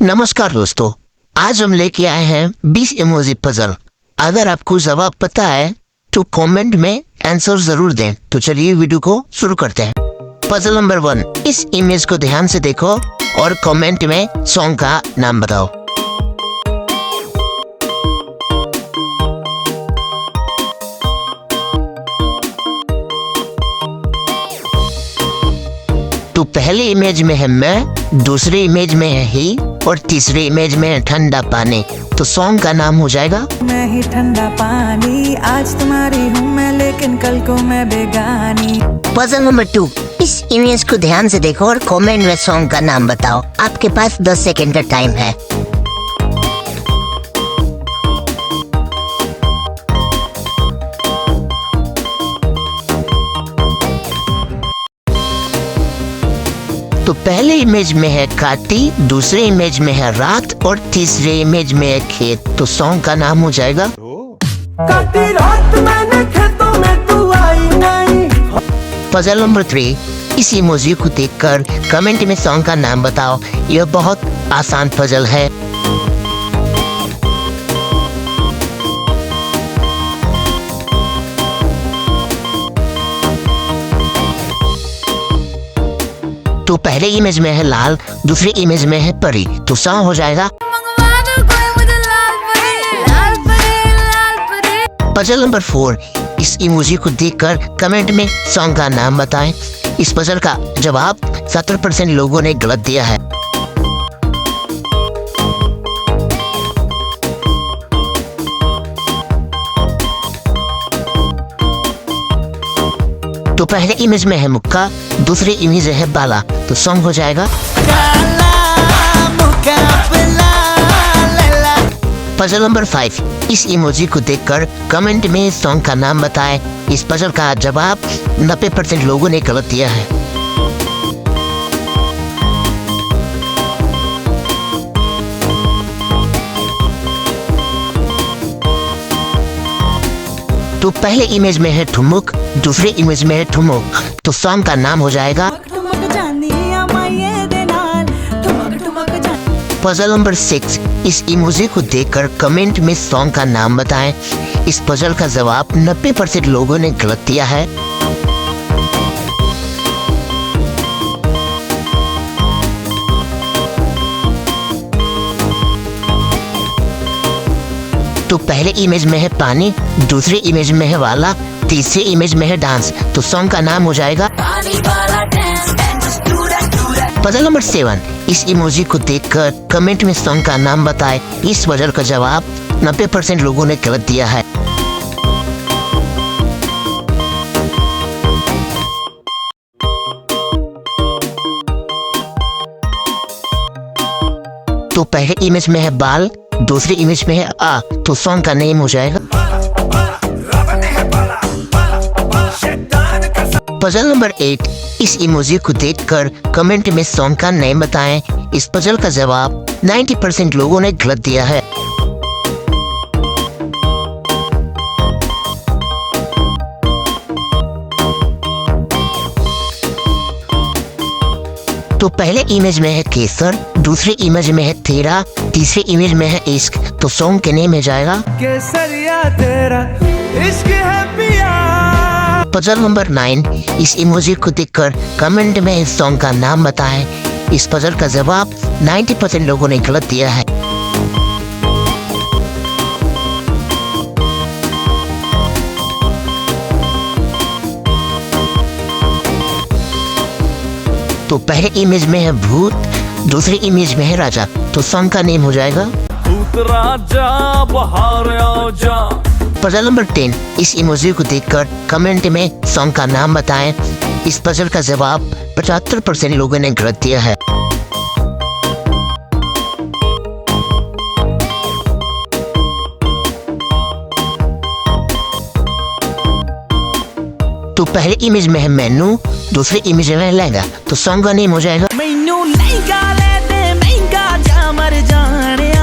नमस्कार दोस्तों, आज हम लेके आए हैं 20 इमोजी पजल। अगर आपको जवाब पता है तो कमेंट में आंसर जरूर दें। तो चलिए वीडियो को शुरू करते हैं। पजल नंबर 1, इस इमेज को ध्यान से देखो और कमेंट में सॉन्ग का नाम बताओ। तो पहले इमेज में है मैं, दूसरी इमेज में है ही और तीसरी इमेज में है ठंडा पानी। तो सॉन्ग का नाम हो जाएगा मैं ही ठंडा पानी, आज तुम्हारी हूँ मैं लेकिन कल को मैं बेगानी। पजल नंबर 2, इस इमेज को ध्यान से देखो और कमेंट में सॉन्ग का नाम बताओ। आपके पास 10 सेकंड का टाइम है। तो पहले इमेज में है काटी, दूसरे इमेज में है रात और तीसरे इमेज में है खेत। तो सॉन्ग का नाम हो जाएगा काटी रात मैंने खेतों में तू आई नहीं। पजल नंबर 3, इस इमोजी को देखकर कमेंट में सॉन्ग का नाम बताओ। यह बहुत आसान पजल है। तो पहले इमेज में है लाल, दूसरी इमेज में है परी। तो सॉन्ग हो जाएगा पजल नंबर 4, इस इमोजी को देखकर कमेंट में सॉन्ग का नाम बताएं। इस पजल का जवाब 70% लोगों ने गलत दिया है। तो पहले इमेज में है मुक्का, दूसरी इमेज है बाला। तो सॉन्ग हो जाएगा पजल नंबर 5, इस इमोजी को देखकर कमेंट में सॉन्ग का नाम बताएं। इस पजल का जवाब 90% लोगों ने गलत दिया है। तो पहले इमेज में है ठुमुक, दूसरे इमेज में है ठुमुक। तो सॉन्ग का नाम हो जाएगा पजल नंबर 6, इस इमोजी को देखकर कमेंट में सॉन्ग का नाम बताएं। इस पजल का जवाब 90% लोगों ने गलत दिया है। तो पहले इमेज में है पानी, दूसरी इमेज में है वाला, तीसरी इमेज में है डांस। तो सॉन्ग का नाम हो जाएगा पजल नंबर 7, इस इमोजी को देखकर कमेंट में सॉन्ग का नाम बताएं। इस पजल का जवाब 90% लोगों ने गलत दिया है। तो पहले इमेज में है बाल, दूसरी इमेज में है आ। तो सॉन्ग का नेम हो जाएगा पजल नंबर 8, इस इमोजी को देखकर कमेंट में सॉन्ग का नेम बताएं। इस पजल का जवाब 90% लोगों ने गलत दिया है। तो पहले इमेज में है केसर, दूसरी इमेज में है तेरा, तीसरी इमेज में है इश्क। तो सॉन्ग के नेम हो जाएगा केसरिया तेरा इश्क है पिया। पजल नंबर 9, इस इमोजी को देखकर कमेंट में इस सॉन्ग का नाम बताएं। इस पजल का जवाब 90% लोगों ने गलत दिया है। तो पहले इमेज में है भूत, दूसरी इमेज में है राजा। तो सॉन्ग का नेम हो जाएगा भूत राजा बाहर आ जा। पजल नंबर 10, इस इमोजी को देखकर कमेंट में सॉन्ग का नाम बताएं। इस पजल का जवाब 75% लोगों ने गलत दिया है। तो पहले इमेज में है मेनू, दूसरी इमेज में है लहंगा। तो सॉन्ग का नेम हो जाएगा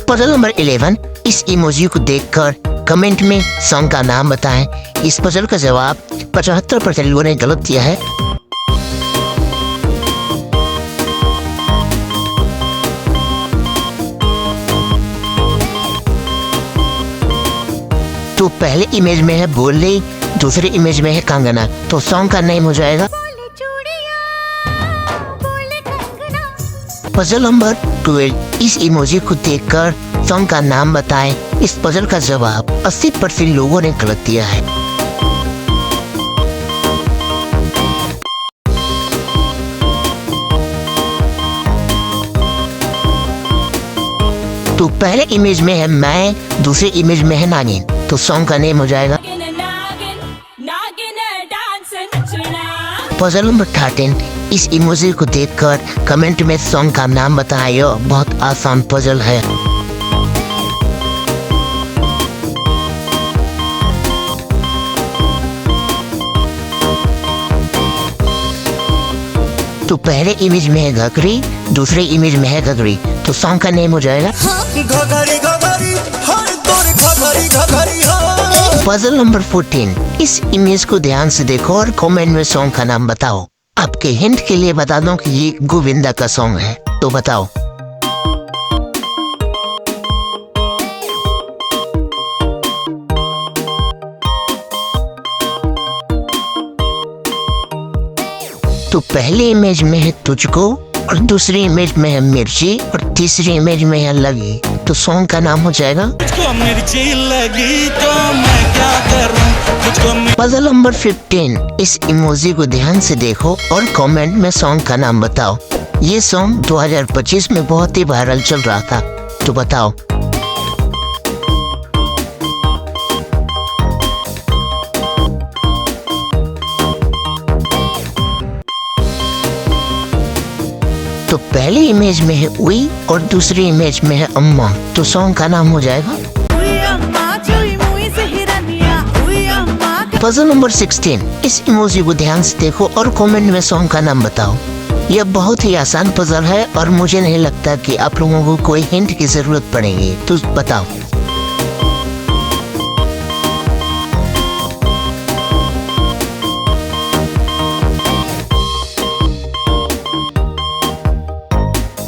पजल नंबर 11, इस इमोजी को देखकर कमेंट में सॉन्ग का नाम बताएं। इस पजल का जवाब 75% लोगों ने गलत दिया है। तो पहले इमेज में है बोली, दूसरे इमेज में है कंगना, तो सॉन्ग का नेम हो जाएगा पजल नंबर 12। इस इमोजी को देखकर सॉन्ग का नाम बताएं। इस पजल का जवाब 80% लोगों ने गलत दिया है। तो पहले इमेज में है मैं, दूसरे इमेज में है नागिन, तो सॉन्ग का नेम हो जाएगा पजल नंबर 13। इस इमोजी को देखकर कमेंट में सॉन्ग का नाम बताएं। बहुत आसान पजल है। तो पहले इमेज में है घघरी, दूसरे इमेज में है घघरी, तो सॉन्ग का नेम हो जाएगा पजल नंबर 14। इस इमेज को ध्यान से देखो और कमेंट में सॉन्ग का नाम बताओ। आपके हिंट के लिए बता दूं कि ये गोविंदा का सॉन्ग है, तो बताओ। तो पहले इमेज में है तुझको, और दूसरी इमेज में है मिर्ची, और तीसरी इमेज में है लगी, तो सॉन्ग का नाम हो जाएगा मिर्ची लगी तो मैं क्या करूं। Puzzle number 15। इस इमोजी को ध्यान से देखो और कमेंट में सॉन्ग का नाम बताओ। ये सॉन्ग 2025 में बहुत ही वायरल चल रहा था, तो बताओ। तो पहली इमेज में है उई और दूसरी इमेज में है अम्मा, तो सॉन्ग का नाम हो जाएगा पजल नंबर 16। इस इमोजी को ध्यान से देखो और कमेंट में सॉन्ग का नाम बताओ। यह बहुत ही आसान पजल है और मुझे नहीं लगता कि आप लोगों को कोई हिंट की जरूरत पड़ेगी, तो बताओ।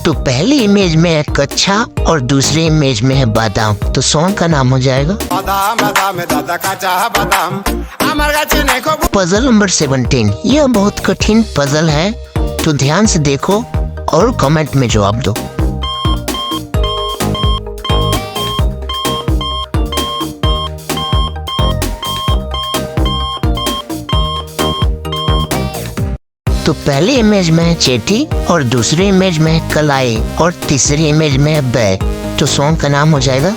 तो पहली इमेज में है कच्चा और दूसरी इमेज में है बादाम, तो सॉन्ग का नाम हो जाएगा पजल नंबर 17। यह बहुत कठिन पजल है, तो ध्यान से देखो और कमेंट में जवाब दो। तो पहले इमेज में है चेटी और दूसरी इमेज में है कलाई और तीसरी इमेज में है बैग, तो सॉन्ग का नाम हो जाएगा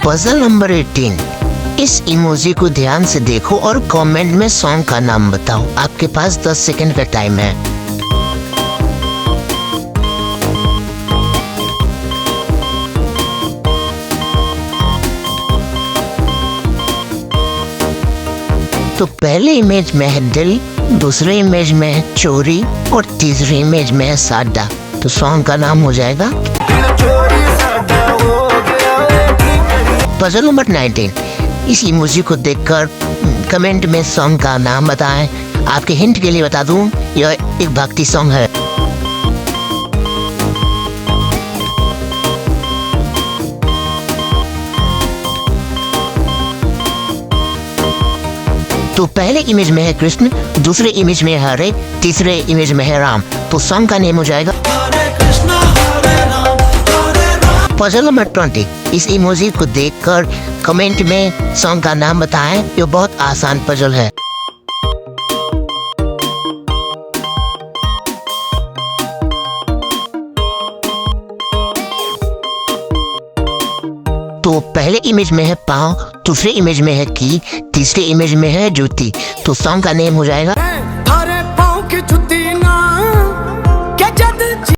पजल नंबर 18। इस इमोजी को ध्यान से देखो और कमेंट में सॉन्ग का नाम बताओ। आपके पास 10 सेकंड का टाइम है। तो पहले इमेज में है दिल, दूसरे इमेज में है चोरी और तीसरी इमेज में है साडा, तो सॉन्ग का नाम हो जाएगा पजल नंबर 19। इस इमोजी को देखकर कमेंट में सॉन्ग का नाम बताएं। आपके हिंट के लिए बता दूं, यह एक भक्ति सॉन्ग है। तो पहले इमेज में है कृष्ण, दूसरे इमेज में है हरे, तीसरे इमेज में है राम, तो सॉन्ग का नेम हो जाएगा पजल नंबर 20। इस इमोजी को देखकर कमेंट में सॉन्ग का नाम बताएं। ये बहुत आसान पजल है। तो पहले इमेज में है पाँव, दूसरे इमेज में है की, तीसरे इमेज में है जूती, तो सॉन्ग का नेम हो जाएगा